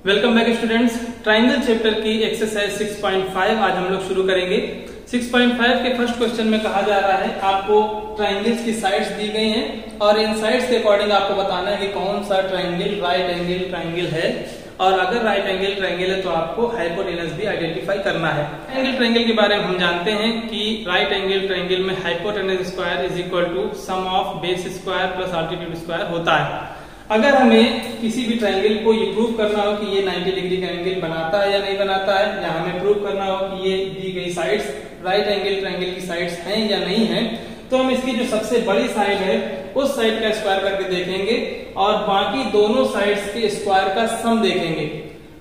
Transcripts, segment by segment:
Welcome back students. Triangle chapter की exercise 6.5 आज हम लोग शुरू करेंगे। 6.5 के फर्स्ट क्वेश्चन में कहा जा रहा है आपको ट्राइंगल्स की साइड्स दी गई हैं और इन साइड्स के अकॉर्डिंग आपको बताना है कि कौन सा ट्राइंगल राइट एंगल ट्राइंगल है, और अगर राइट एंगल ट्राइंगल है तो आपको हाइपोटेनस भी आइडेंटिफाई करना है। एंगल ट्राइंगल के बारे में हम जानते हैं कि राइट एंगल ट्राइंगल में hypotenuse square is equal to sum of base square plus altitude square होता है। अगर हमें किसी भी ट्राइंगल को ये प्रूव करना हो कि ये 90 डिग्री का एंगल बनाता है या नहीं बनाता है, या हमें प्रूव करना हो कि ये दी गई साइड्स राइट एंगल ट्राइंगल की साइड्स हैं या नहीं है, तो हम इसकी जो सबसे बड़ी साइड है उस साइड का स्क्वायर करके देखेंगे और बाकी दोनों साइड्स के स्क्वायर का सम देखेंगे।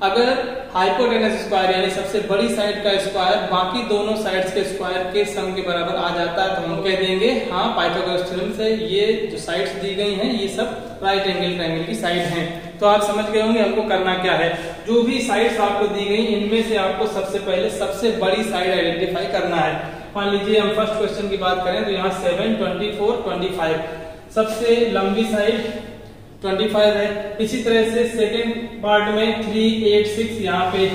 अगर हाइपोटेनस स्क्वायर यानी सबसे बड़ी साइड का स्क्वायर बाकी दोनों साइड्स के स्क्वायर के सम के बराबर आ जाता है तो हम कह देंगे हाँ पाइथागोरस थ्योरम से ये जो साइड्स दी गई हैं ये सब राइट एंगल ट्राइंगल की साइड हैं। तो आप समझ गए होंगे हमको करना क्या है। जो भी साइड्स आपको दी गई इनमें से आपको सबसे पहले सबसे बड़ी साइड आइडेंटिफाई करना है। मान लीजिए हम फर्स्ट क्वेश्चन की बात करें तो यहाँ 7, 24, 25 सबसे लंबी साइड 25 है। इसी तरह से सेकेंड पार्ट में 3, 8, 6 यहाँ पे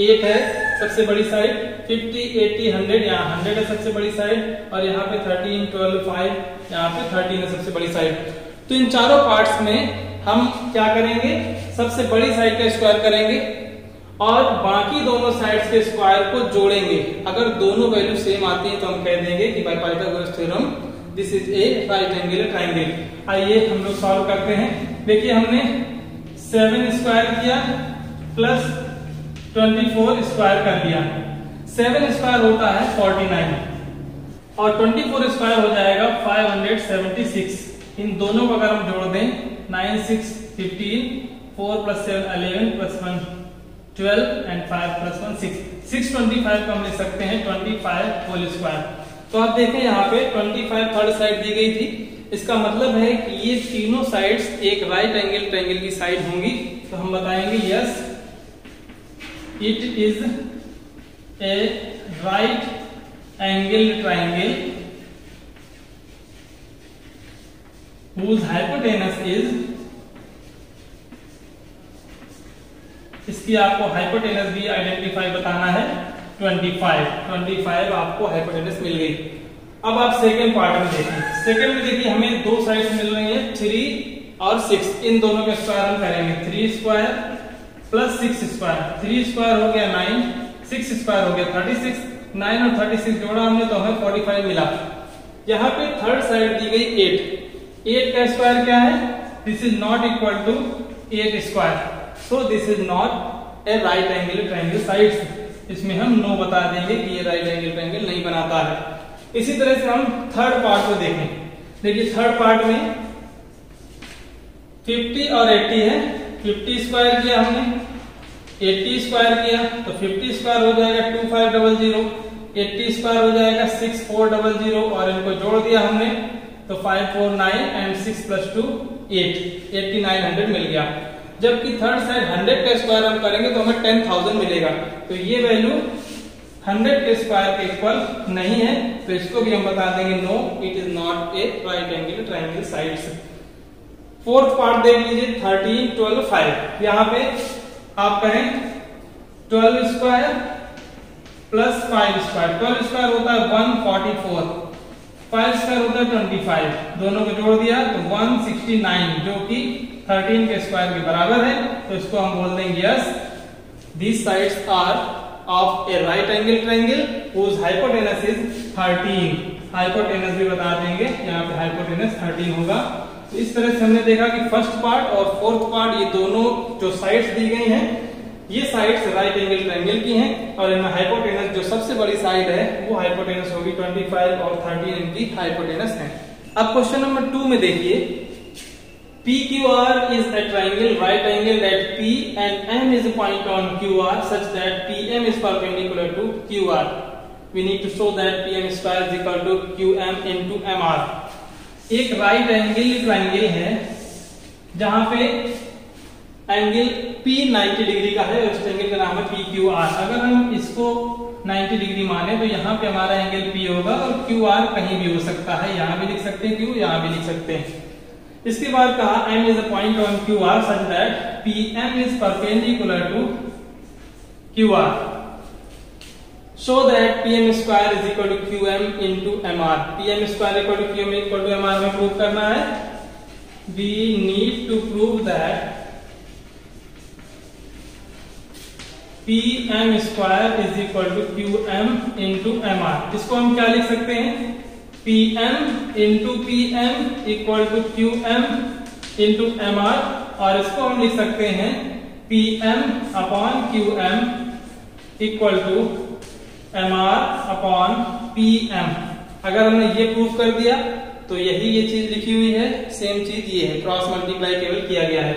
8 है सबसे बड़ी साइड। 50, 80, 100 यहाँ 100 है सबसे बड़ी साइड, और यहाँ पे 13, 12, 5 यहाँ पे 13 है सबसे बड़ी साइड। तो इन चारों पार्ट्स में हम क्या करेंगे, सबसे बड़ी साइड का स्क्वायर करेंगे और बाकी दोनों साइड्स के स्क्वायर को जोड़ेंगे। अगर दोनों वैल्यू सेम आती है तो हम कह देंगे कि by Pythagoras theorem this is a right angle triangle. आइए हम लोग सॉल्व करते हैं। देखिए हमने 7 स्क्वायर किया प्लस 24 स्क्वायर कर दिया। 7 स्क्वायर होता है 49 और 24 स्क्वायर हो जाएगा 576। इन दोनों को अगर हम जोड़ दें 9, 6, 15, 4 + 7 11 + 1 12 एंड 5 + 1 6 625 को हम लिख सकते हैं 25 होल स्क्वायर। तो आप देखें यहाँ पे 25 थर्ड साइड दी गई थी, इसका मतलब है कि ये तीनों साइड्स एक राइट एंगल ट्रायंगल की साइड होंगी। तो हम बताएंगे yes it is a right angle triangle whose hypotenuse is, इसकी आपको हाइपोटेनस भी आइडेंटिफाई बताना है 25 आपको हाइपोटेनस मिल गई। अब आप सेकेंड पार्ट में देखिए। सेकेंड में देखिए हमें दो साइड्स मिल रही है 3 और 6, इन दोनों के स्क्वायर हम करेंगे 3 स्क्वायर प्लस 6 स्क्वायर। 3 स्क्वायर हो गया 9, 6 स्क्वायर हो गया 36, 9 और 36 जोड़ा हमने तो हमें 45 मिला। यहाँ पे थर्ड साइड दी गई 8 का स्क्वायर क्या है, this is not equal to 8 square, so this is not a right angle triangle sides. इसमें हम नो बता देंगे कि ये राइट एंगल ट्रायंगल नहीं बनाता है। इसी तरह से हम थर्ड पार्ट को देखें। देखिए थर्ड पार्ट में 50 और 80 है। 50 स्क्वायर किया हमने, 80 स्क्वायर किया तो 50 स्क्वायर हो जाएगा 2500, 80 स्क्वायर हो जाएगा 6400 और इनको जोड़ दिया हमने तो 549 एंड 6 + 2 8 8900 मिल गया। जबकि थर्ड साइड 100 का स्क्वायर हम करेंगे तो हमें 10,000 मिलेगा। तो ये वैल्यू 100 के स्क्वायर के इक्वल नहीं है, तो इसको भी हम बता देंगे no it is not a right angle triangle sides. Fourth part देख लीजिए 13, 12, 5। यहाँ पे आप कहें 12 स्क्वायर प्लस 5 स्क्वायर। 12 स्क्वायर होता है 144, 5 स्क्वायर होता है 25, दोनों को जोड़ दिया तो 169 जो कि 13 के स्क्वायर के बराबर है। तो इसको हम बोल देंगे yes these sides are of a right angle triangle whose hypotenuse is 13। Hypotenuse भी बता देंगे, यहाँ पे हाइपोटेनस 13 होगा। तो इस तरह से हमने देखा कि फर्स्ट पार्ट और फोर्थ पार्ट ये दोनों जो साइड्स दी गई हैं ये साइड्स राइट एंगल ट्रायंगल की हैं और इनमें हाइपोटेनस जो सबसे बड़ी साइड है वो हाइपोटेनस होगी 25 और 13 इनकी हाइपोटेनस है। अब क्वेश्चन नंबर 2 में देखिए PQR is a triangle right angle at P and M is a point on QR such that PM is perpendicular to QR. We need to show that PM square is equal to QM into MR। एक right angle triangle है जहां पे angle P 90 degree का है और इस angle का नाम है PQR। अगर हम इसको 90 डिग्री माने तो यहाँ पे हमारा एंगल P होगा और QR कहीं भी हो सकता है, यहाँ भी लिख सकते हैं Q, यहाँ भी लिख सकते हैं। इसके बाद कहा M is a point on QR such that PM is perpendicular to QR. So that PM square is equal to QM into MR. PM square equal to QM equal to MR में prove करना है. We need to prove that PM square is equal to QM into MR. इसको हम क्या लिख सकते हैं? PM into PM equal to QM into MR, और इसको हम लिख सकते हैं PM upon QM equal to MR upon PM. अगर हमने ये प्रूव कर दिया तो यही ये चीज लिखी हुई है, सेम चीज ये है, क्रॉस मल्टीप्लाई केवल किया गया है.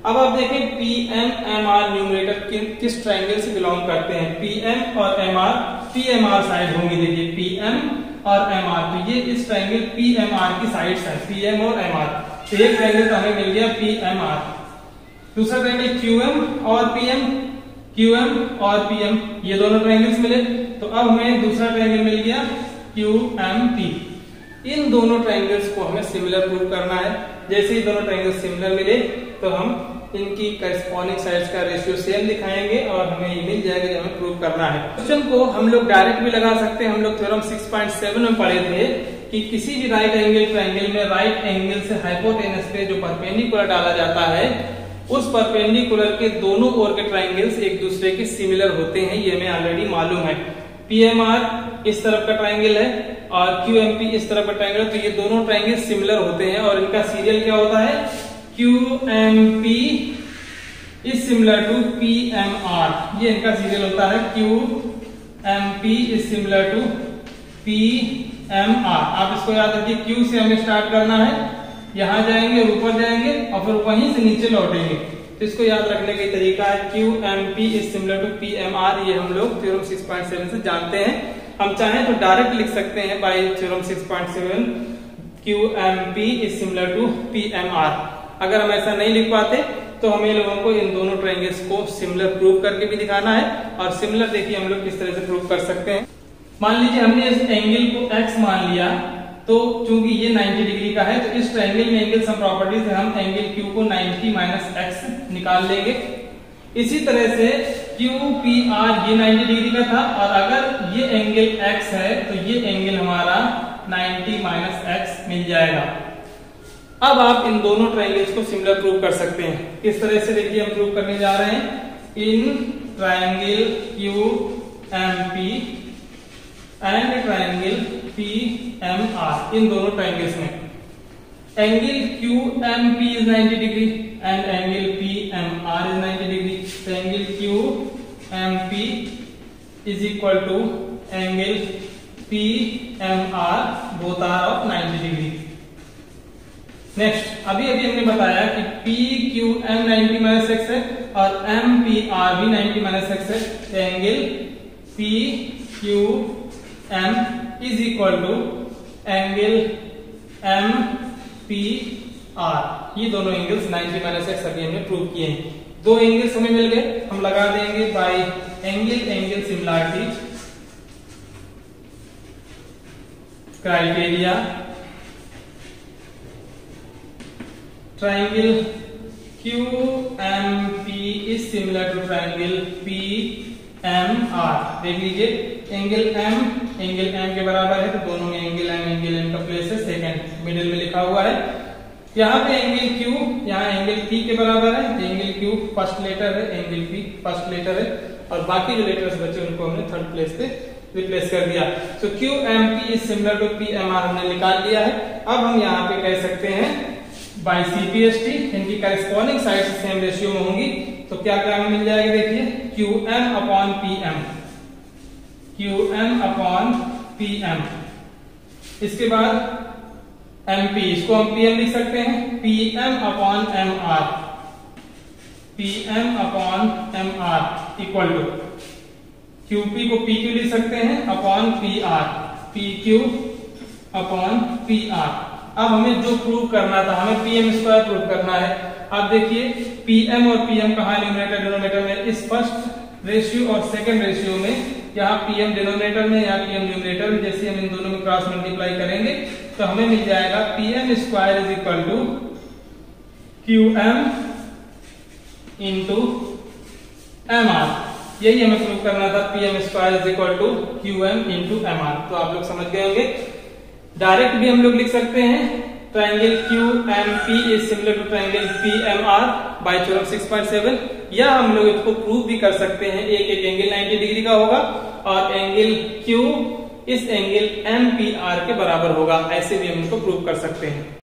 अब आप देखें PM MR न्यूमरेटर किस ट्रायंगल से बिलोंग करते हैं. PM और MR PMR साइड होंगी. देखिए PM और MR, तो ये इस ट्रायंगल PMR की साइड्स है, PM और MR. तो एक ट्रायंगल तो हमें मिल गया PMR. दूसरा ट्रायंगल QM और PM, QM और PM, ये दोनों ट्रायंगल्स मिले. तो अब हमें दूसरा ट्रायंगल मिल गया QMP. इन दोनों ट्रायंगल्स को हमें सिमिलर प्रूव करना है. जैसे ही दोनों ट्रायंगल्स सिमिलर मिले तो हम इनकी करेस्पॉन्डिंग साइड्स का रेशियो सेम दिखाएंगे और हमें ये मिल जाएगा जो हमें प्रूव करना है. क्वेश्चन को हम लोग डायरेक्ट भी लगा सकते हैं. हम लोग थ्योरम 6.7 में पढ़े थे कि किसी भी राइट एंगल ट्रायंगल में राइट एंगल से हाइपोटेनस पे जो परपेंडिकुलर डाला जाता है, उस परपेंडिकुलर के दोनों ओर के ट्रायंगल्स एक दूसरे के सिमिलर होते हैं. ये हमें ऑलरेडी मालूम है. PMR इस तरफ का ट्रायंगल है और QMP इस तरफ का ट्रायंगल, तो ये दोनों ट्रायंगल सिमिलर होते हैं और इनका सीरियल क्या होता है? QMP is similar to PMR. ये इनका सीरियल होता है. QMP is similar to PMR. आप इसको याद रखिए, Q से हमें स्टार्ट करना है, यहां जाएंगे और ऊपर जाएंगे और फिर वहीं से नीचे लौटेंगे. तो इसको याद रखने का तरीका है QMP is similar to PMR. ये हम लोग थ्योरम 6.7 से जानते हैं. हम चाहें तो डायरेक्ट लिख सकते हैं bye theorem 6.7 QMP is similar to PMR. अगर हम ऐसा नहीं लिख पाते तो हमें लोगों को इन दोनों ट्रायंगल्स को सिमिलर प्रूव करके भी दिखाना है. और सिमिलर देखिए हम लोग किस तरह से प्रूव कर सकते हैं. मान लीजिए हमने इस एंगल को x मान लिया, तो चूंकि ये 90 डिग्री का है तो इस ट्रायंगल में एंगल सम प्रॉपर्टीज है, हम एंगल Q को 90 माइनस x निकाल लेंगे. इसी तरह से QPR ये 90 डिग्री का था और अगर ये एंगल x है तो ये एंगल हमारा 90 माइनस x मिल जाएगा. अब आप इन दोनों ट्रायंगल्स को सिमिलर प्रूव कर सकते हैं. किस तरह से देखिए हम प्रूव करने जा रहे हैं. In triangle QMP and triangle PMR, इन दोनों ट्रायंगल्स में angle QMP is 90 degree and angle PMR is 90 degree. तो angle QMP is equal to angle PMR, both are of 90 degree. Next, अभी हमने बताया कि PQM 90 माइनस x है और MPR भी 90 माइनस x है. तो angle PQM is equal to angle MPR. ये दोनों एंगल्स 90 माइनस x अभी हमने प्रूव किए हैं. दो एंगल्स हमें मिल गए, हम लगा देंगे bye angle similarity criteria. Triangle QMP is similar to triangle PMR. देख लीजिए, एंगल M के बराबर है तो दोनों में एंगल M का प्लेस है सेकंड मिडिल में लिखा हुआ है. यहाँ पे एंगल Q, यहाँ एंगल P के बराबर है. एंगल Q फर्स्ट लेटर है, एंगल P फर्स्ट लेटर है और बाकी जो लेटर्स बचे उनको हमने थर्ड प्लेस पे रिप्लेस कर दिया. तो QMP is similar to PMR हमने निकाल लिया है. अब हम यहाँ पे कह सकते हैं बाय CPST, इनकी करेस्पॉन्डिंग साइड सेम रेशियो में होंगी. तो क्या क्या हमें मिल जाएगा, देखिए QM अपॉन PM. इसके बाद MP, इसको हम PM लिख सकते हैं. PM upon MR equal to QP को PQ लिख सकते हैं upon PR, PQ upon PR. अब हमें जो प्रूव करना था, हमें PM स्क्वायर प्रूव करना है. आप देखिए PM और PM कहाँ न्यूमरेटर डिनोमिनेटर में, इस फर्स्ट रेशियो और सेकंड रेशियो में. यहाँ PM डिनोमिनेटर में, यहाँ PM न्यूमरेटर में. जैसे हम इन दोनों में क्रॉस मल्टीप्लाई करेंगे तो हमें मिल जाएगा PM square is equal to QM into MR, यही हमें प्रूव करना था। PM square is equal to QM into MR। तो आप लोग समझ गए होंगे। डायरेक्ट भी हम लोग लिख सकते हैं, triangle QMP is similar to triangle PMR by theorem 6.7, या हम लोग इसको प्रूव भी कर सकते हैं। एक एंगल 90 डिग्री का होगा और एंगल Q इस एंगल MPR के बराबर होगा, ऐसे भी हम इसको प्रूव कर सकते हैं।